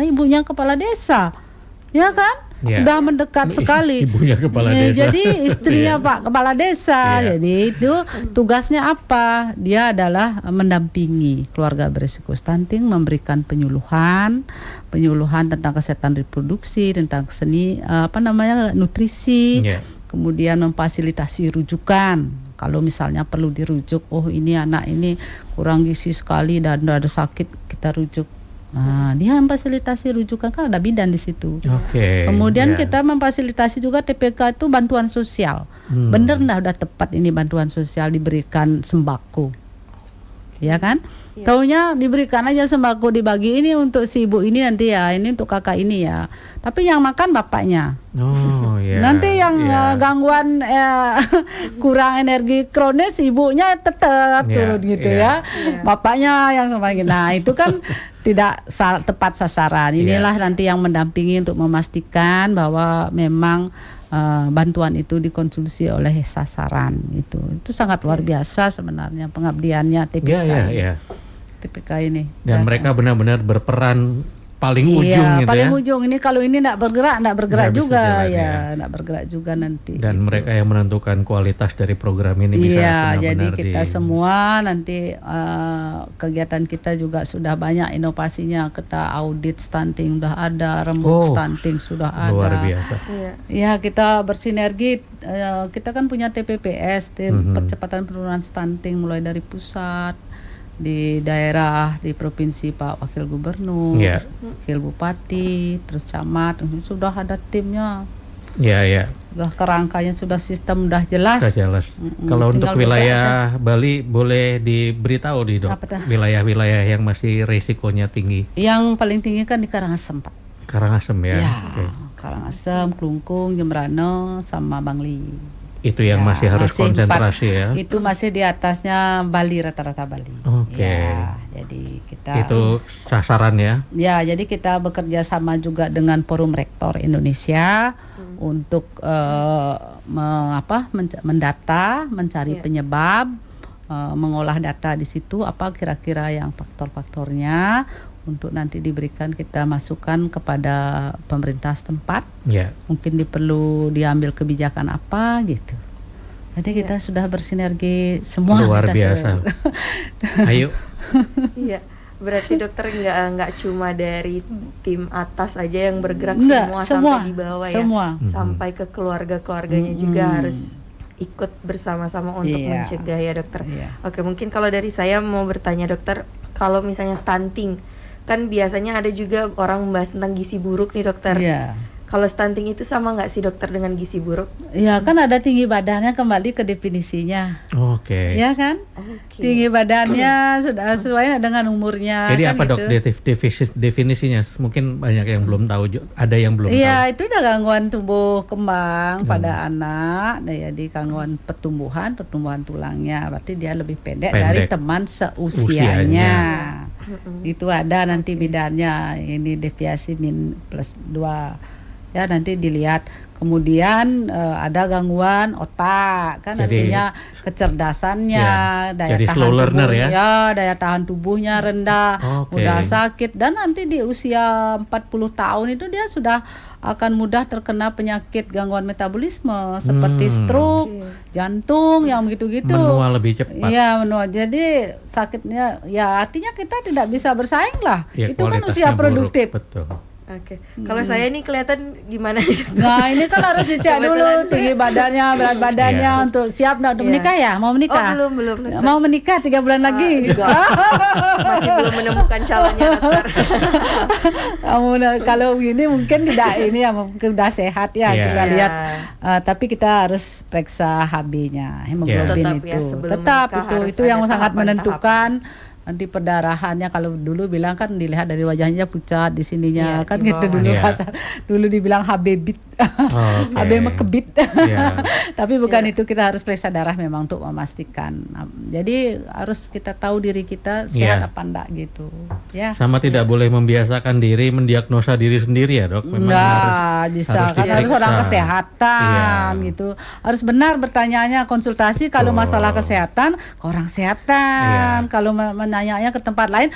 Ibunya kepala desa. Ya kan? Udah mendekat sekali. Ibunya kepala desa. Jadi istrinya Pak Kepala Desa. Jadi itu tugasnya apa? Dia adalah mendampingi keluarga berisiko stunting, memberikan penyuluhan tentang kesehatan reproduksi, tentang nutrisi, kemudian memfasilitasi rujukan. Kalau misalnya perlu dirujuk, ini anak ini kurang gizi sekali dan ada sakit, kita rujuk. Dia memfasilitasi rujukan, kan ada bidan di situ. Kemudian kita memfasilitasi juga TPK itu bantuan sosial. Bener udah tepat ini bantuan sosial diberikan sembako. Ya kan? Taunya diberikan aja sembako, dibagi ini untuk si ibu ini nanti ya, ini untuk kakak ini ya. Tapi yang makan bapaknya. Nanti yang gangguan kurang energi kronis, ibunya tetap turun gitu ya. Bapaknya yang semakin. Nah, itu kan tidak tepat sasaran. Inilah nanti yang mendampingi untuk memastikan bahwa memang bantuan itu dikonsumsi oleh sasaran. Itu sangat luar biasa sebenarnya pengabdiannya TPK. TPK ini. Dan mereka benar-benar berperan paling ujung gitu paling ya. ujung. Ini kalau ini enggak bergerak Nggak bisa juga jalan, ya, enggak bergerak juga nanti. Dan gitu. mereka yang menentukan kualitas dari program ini bisa Iya, jadi benar-benar kita semua nanti kegiatan kita juga sudah banyak inovasinya. Kita audit stunting udah ada, rembuk stunting sudah ada. luar biasa. Iya. Ya, kita bersinergi. Kita kan punya TPPS, tim percepatan penurunan stunting, mulai dari pusat, di daerah, di provinsi Pak Wakil Gubernur, Iya. Wakil Bupati, terus camat, sudah ada timnya. Ya. Sudah kerangkanya, sudah sistem udah jelas. Sudah jelas. Kalau untuk Tinggal wilayah Bali boleh diberitahu di Dok, Apa dah? wilayah-wilayah yang masih risikonya tinggi. Yang paling tinggi kan di Karangasem, Pak. Karangasem ya. Ya, Oke. Karangasem, Klungkung, Jembrana, sama Bangli. Itu yang masih harus masih konsentrasi ya. Itu masih di atasnya Bali, rata-rata Bali. Oke. Ya, jadi kita Itu sasaran ya. Ya, jadi kita bekerja sama juga dengan Forum Rektor Indonesia untuk mendata, mencari penyebab, mengolah data di situ apa kira-kira yang faktor-faktornya untuk nanti diberikan kita masukan kepada pemerintah setempat. Ya. Mungkin perlu diambil kebijakan apa gitu. Jadi kita sudah bersinergi semua. Luar kita biasa. Ayo. Iya. Berarti dokter nggak cuma dari tim atas aja yang bergerak, Enggak, semua sampai di bawah ya. semua. Sampai ke keluarga-keluarganya juga harus ikut bersama-sama untuk mencegah ya dokter. Iya. Oke, mungkin kalau dari saya mau bertanya dokter, kalau misalnya stunting, kan biasanya ada juga orang membahas tentang gizi buruk nih dokter. Iya. Kalau stunting itu sama nggak sih dokter dengan gizi buruk? Ya kan ada tinggi badannya, kembali ke definisinya. Oke. Ya kan? Oke. Tinggi badannya sudah sesuai dengan umurnya. Jadi kan apa Dok gitu. definisinya? Mungkin banyak yang belum tahu, ada yang belum tahu. Iya, itu ada gangguan tumbuh kembang pada anak, jadi gangguan pertumbuhan tulangnya, berarti dia lebih pendek dari teman seusianya. Itu ada nanti bidannya, ini deviasi -2. Ya, nanti dilihat. Kemudian ada gangguan otak, kan Jadi, artinya kecerdasannya, daya jadi tahan slow learner tubuh, ya? daya tahan tubuhnya rendah, Oke. mudah sakit, dan nanti di usia 40 tahun itu dia sudah akan mudah terkena penyakit gangguan metabolisme seperti stroke, jantung, yang begitu-gitu. Menua lebih cepat. Iya, menua. Jadi sakitnya, ya artinya kita tidak bisa bersaing lah. Ya, Itu kan kualitasnya usia buruk. produktif. Betul. Oke. Kalau saya ini kelihatan gimana nih dokter? Nah, ini kan harus dicek dulu tinggi badannya, berat badannya Iya. untuk siap untuk Iya. menikah ya? Mau menikah? Oh, belum dokter. Mau menikah 3 bulan lagi. Masih belum menemukan calonnya dokter. Kalau begini mungkin tidak ini ya, mungkin udah sehat ya, Iya. kita Iya. lihat. Tapi kita harus periksa HB-nya, hemoglobin Tetap ya, itu. sebelum Tetap menikah itu harus yang ada sangat tahapan-tahapan. menentukan. Nanti perdarahannya, kalau dulu bilang kan dilihat dari wajahnya pucat di sininya, Iya, kan di gitu bawah. dulu Iya. kasar. Dulu dibilang HB-bit. Oke. HB mekebit. Iya. Tapi bukan itu, kita harus periksa darah memang untuk memastikan. Jadi harus kita tahu diri kita sehat Iya. apa enggak gitu. Ya. Sama tidak boleh membiasakan diri mendiagnosa diri sendiri ya Dok. Memang Enggak bisa, kan harus diperiksa. orang kesehatan Iya. gitu. Harus benar bertanyanya, konsultasi kalau Betul. masalah kesehatan ke orang kesehatan. Iya. Kalau menanyanya ke tempat lain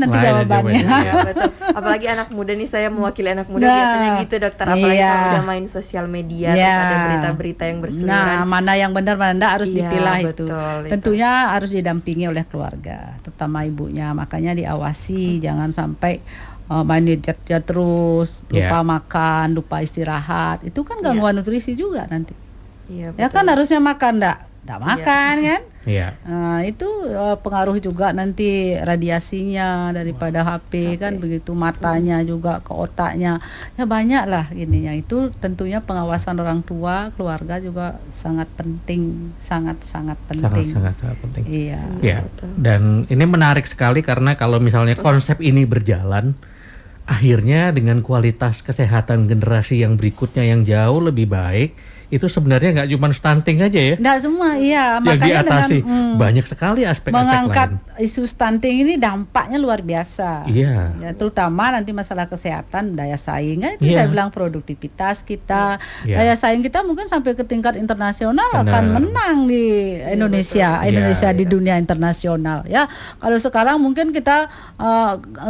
nanti Lain jawabannya. jawabannya. Ya, betul. Apalagi anak muda nih, saya mewakili anak muda Nah, biasanya gitu dokter. Apalagi iya. kalau udah main sosial media, Iya. terus ada berita-berita yang berseliweran. Nah, mana yang benar mana enggak harus Iya, dipilah itu. betul, itu. Tentunya harus didampingi oleh keluarga, terutama ibunya. Makanya diawasi, jangan sampai main gadget terus, lupa Iya. makan, lupa istirahat. Itu kan gangguan nutrisi juga nanti. Iya, Ya betul. kan harusnya makan enggak makan kan? Iya. Nah, itu pengaruh juga nanti radiasinya daripada HP kan begitu, matanya juga ke otaknya. Ya banyak lah ininya. Itu tentunya pengawasan orang tua, keluarga juga sangat penting, sangat penting. Sangat penting. Iya. Ya, dan ini menarik sekali karena kalau misalnya konsep ini berjalan, akhirnya dengan kualitas kesehatan generasi yang berikutnya yang jauh lebih baik, itu sebenarnya nggak cuma stunting aja ya. Nggak semua, iya. Yang Makanya diatasi dengan banyak sekali aspek-aspek mengangkat lain. isu stunting ini dampaknya luar biasa. Iya. Ya, terutama nanti masalah kesehatan, daya saing kan itu Iya. saya bilang produktivitas kita, Iya. daya saing kita mungkin sampai ke tingkat internasional Benar. akan menang di Indonesia, betul. Indonesia Iya, di dunia internasional ya. Kalau sekarang mungkin kita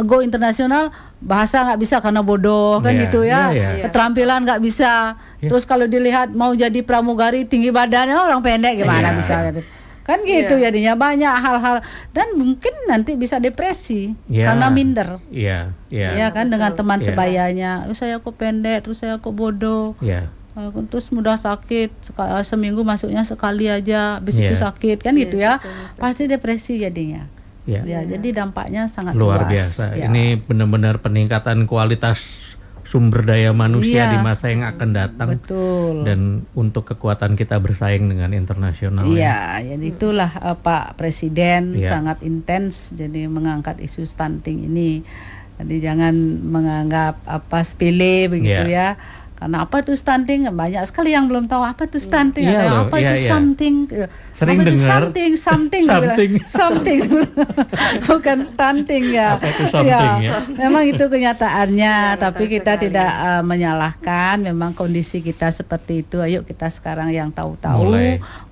go internasional bahasa nggak bisa karena bodoh kan gitu ya, keterampilan nggak bisa. Terus kalau dilihat mau jadi pramugari tinggi badannya orang pendek gimana bisa gitu. Kan gitu jadinya banyak hal-hal dan mungkin nanti bisa depresi karena minder. Ya kan dengan teman sebayanya, saya kok pendek, terus saya kok bodoh. Terus mudah sakit, seminggu masuknya sekali aja, habis itu sakit kan gitu ya, pasti depresi jadinya. Jadi dampaknya sangat luar luas. Biasa. Ini benar-benar peningkatan kualitas sumber daya manusia di masa yang akan datang. Betul. Dan untuk kekuatan kita bersaing dengan internasional. Jadi itulah Pak Presiden sangat intens jadi mengangkat isu stunting ini. Jadi jangan menganggap sepele begitu ya. Karena apa itu stunting? Banyak sekali yang belum tahu apa itu stunting. Ada apa itu something? Sering apa itu dengar something. Bukan stunting ya. Apa itu something ya? Memang itu kenyataannya, tapi kita tidak menyalahkan. Memang kondisi kita seperti itu. Ayo kita sekarang yang tahu-tahu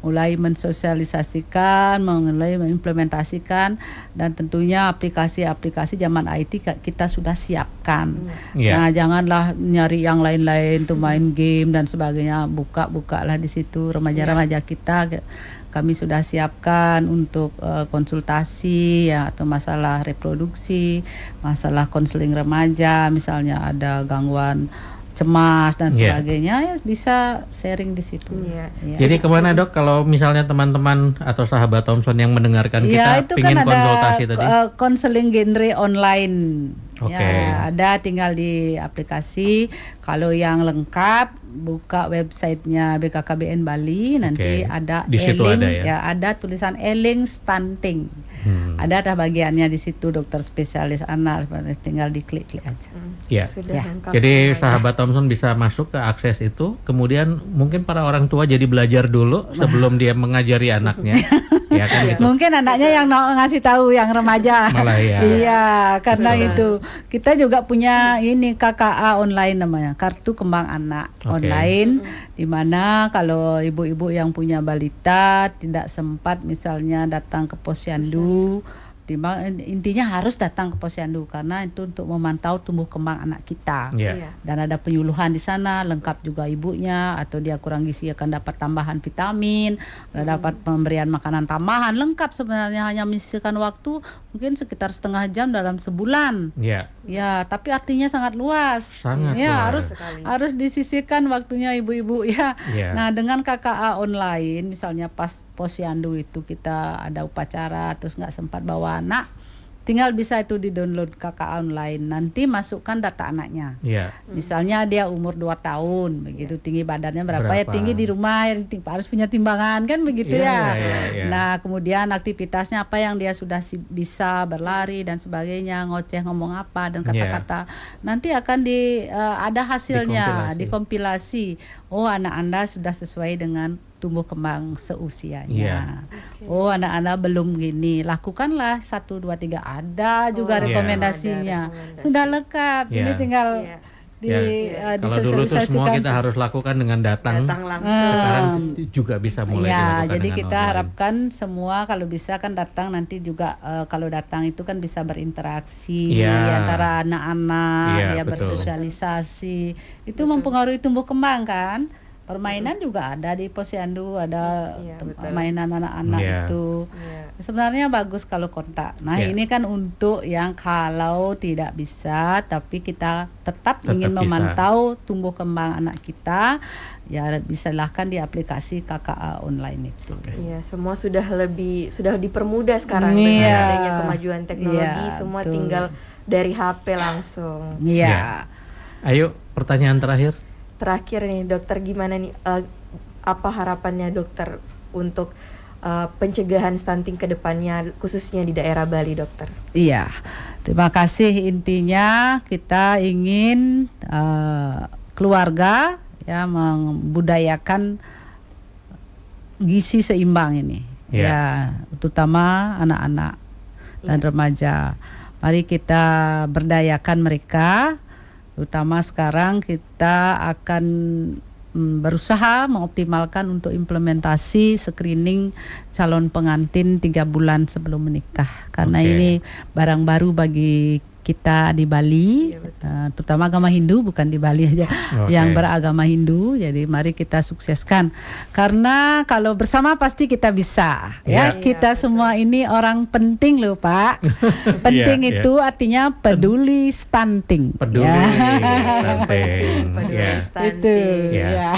mulai mensosialisasikan, mulai mengimplementasikan, dan tentunya aplikasi-aplikasi zaman IT kita sudah siapkan. Nah, janganlah nyari yang lain-lain tuh main game dan sebagainya. Buka-bukalah di situ remaja-remaja kita. Kami sudah siapkan untuk konsultasi atau masalah reproduksi, masalah konseling remaja, misalnya ada gangguan cemas dan sebagainya, bisa sharing di situ. Jadi kemana Dok kalau misalnya teman-teman atau sahabat Thompson yang mendengarkan kita ingin konsultasi tadi? Konseling genre online. Ada tinggal di aplikasi. Kalau yang lengkap buka websitenya BKKBN Bali, nanti ada di situ e-link, ada tulisan e-link stunting. Ada bagiannya di situ, dokter spesialis anak, tinggal diklik-klik aja. Jadi sahabat Thompson bisa masuk ke akses itu, kemudian mungkin para orang tua jadi belajar dulu sebelum dia mengajari anaknya. Kan gitu. Mungkin anaknya yang ngasih tahu yang remaja. Malah karena itu kita juga punya ini KKA online namanya, kartu kembang anak online, di mana kalau ibu-ibu yang punya balita tidak sempat misalnya datang ke posyandu, intinya harus datang ke posyandu karena itu untuk memantau tumbuh kembang anak kita. Dan ada penyuluhan di sana, lengkap juga ibunya, atau dia kurang gizi akan dapat tambahan vitamin, dapat pemberian makanan tambahan, lengkap sebenarnya, hanya menyisihkan waktu mungkin sekitar setengah jam dalam sebulan. Tapi artinya sangat luas. Harus disisihkan waktunya ibu-ibu Nah, dengan KKA online misalnya pas posyandu itu kita ada upacara terus nggak sempat bawa anak, tinggal bisa itu di-download KKA online, nanti masukkan data anaknya. Misalnya dia umur 2 tahun, begitu tinggi badannya berapa? Ya tinggi di rumah, harus punya timbangan kan begitu Nah, kemudian aktivitasnya apa yang dia sudah bisa, berlari dan sebagainya, ngoceh ngomong apa dan kata-kata. Nanti akan ada hasilnya, dikompilasi. Oh, anak Anda sudah sesuai dengan tumbuh kembang seusianya. Oh, anak-anak belum gini, lakukanlah 1, 2, 3. Ada juga rekomendasinya. Sudah lengkap. Ini tinggal kalau dulu tuh semua kita harus lakukan dengan datang langsung. Sekarang juga bisa mulai dilakukan jadi dengan kita online. harapkan semua kalau bisa kan datang, nanti juga kalau datang itu kan bisa berinteraksi antara anak-anak, bersosialisasi. Itu mempengaruhi tumbuh kembang kan. Permainan juga ada di posyandu, ada mainan anak-anak itu. Sebenarnya bagus kalau kontak. Nah, ini kan untuk yang kalau tidak bisa tapi kita tetap ingin memantau tumbuh kembang anak kita, bisa silahkan di aplikasi KKA online itu. Semua sudah dipermudah sekarang dengan adanya kemajuan teknologi, semua tinggal dari HP langsung. Ayo, pertanyaan terakhir nih dokter, gimana nih apa harapannya dokter untuk pencegahan stunting ke depannya khususnya di daerah Bali, dokter? Terima kasih. Intinya kita ingin keluarga membudayakan gizi seimbang ini, terutama anak-anak dan remaja. Mari kita berdayakan mereka. Terutama sekarang kita akan berusaha mengoptimalkan untuk implementasi screening calon pengantin 3 bulan sebelum menikah. Karena ini barang baru bagi kita di Bali, Iya, betul. terutama agama Hindu, bukan di Bali aja, Oke. yang beragama Hindu. Jadi mari kita sukseskan. Karena kalau bersama pasti kita bisa. Iya. Ya, kita Iya, semua ini orang penting loh, Pak. Penting Iya, itu artinya peduli stunting. Peduli Ya. stunting. Peduli Ya. stunting. Itu. Ya. Ya.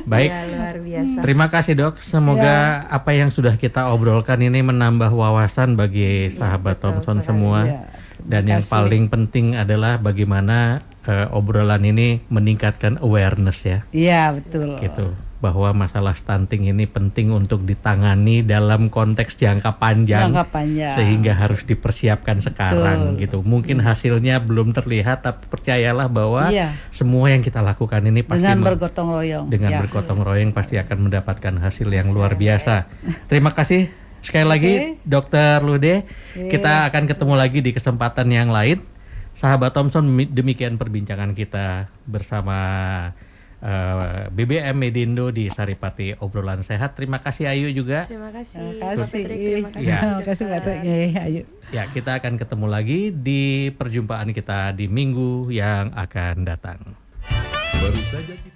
Baik. Ya, luar biasa. Terima kasih dok, semoga apa yang sudah kita obrolkan ini menambah wawasan bagi sahabat betul Thompson sekali. semua. Ya, Dan terima yang kasih. paling penting adalah bagaimana obrolan ini meningkatkan awareness ya, Iya, betul. gitu. Bahwa masalah stunting ini penting untuk ditangani dalam konteks jangka panjang. Jangka panjang. Sehingga harus dipersiapkan sekarang Betul. gitu. Mungkin hasilnya belum terlihat, tapi percayalah bahwa Iya. semua yang kita lakukan ini pasti Dengan bergotong royong. dengan Ya. bergotong royong pasti akan mendapatkan hasil yang luar biasa. Terima kasih sekali lagi Dokter Lude. Kita akan ketemu lagi di kesempatan yang lain. Sahabat Thompson, demikian perbincangan kita bersama BBM Medindo di Saripati Obrolan Sehat. Terima kasih Ayu juga. Terima kasih. Terima kasih. Pak Patrick, terima kasih. Ya. Terima kasih Pak Trik. Ayo. Ya, kita akan ketemu lagi di perjumpaan kita di minggu yang akan datang. Baru saja kita